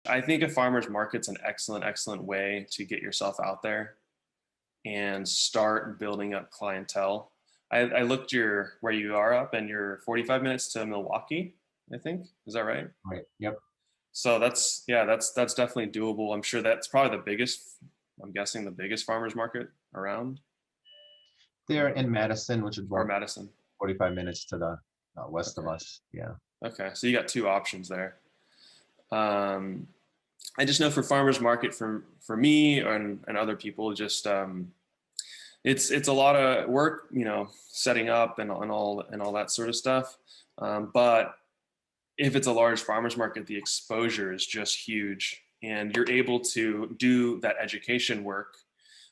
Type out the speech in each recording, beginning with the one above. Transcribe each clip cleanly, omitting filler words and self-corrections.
I think a farmer's market's an excellent way to get yourself out there and start building up clientele. I looked where you are up, and you're 45 minutes to Milwaukee, I think. Is that right? Right. Yep. So that's definitely doable. I'm sure that's probably I'm guessing the biggest farmers market around, They're in Madison, which is or about Madison. 45 minutes to the west of Okay. us. Yeah. Okay. So you got two options there. Um, I just know for farmers market for me and other people, just it's a lot of work, setting up and all that sort of stuff. But if it's a large farmers market, the exposure is just huge, and you're able to do that education work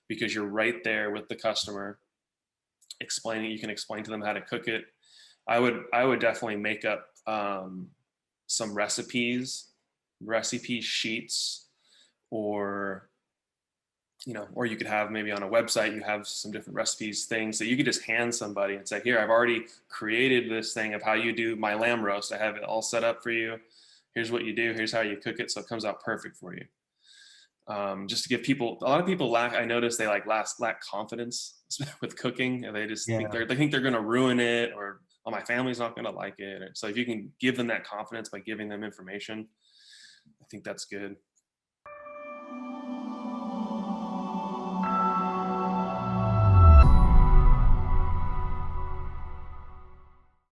because you're right there with the customer, explaining. You can explain to them how to cook it. I would definitely make up some recipe sheets, or or you could have maybe on a website, you have some different recipes, things that you could just hand somebody and say, here, I've already created this thing of how you do my lamb roast. I have it all set up for you. Here's what you do. Here's how you cook it. So it comes out perfect for you. Just to give people, a lot of people I notice they lack confidence with cooking. And they just Yeah. they think they're going to ruin it, or, oh, my family's not going to like it. So if you can give them that confidence by giving them information, I think that's good.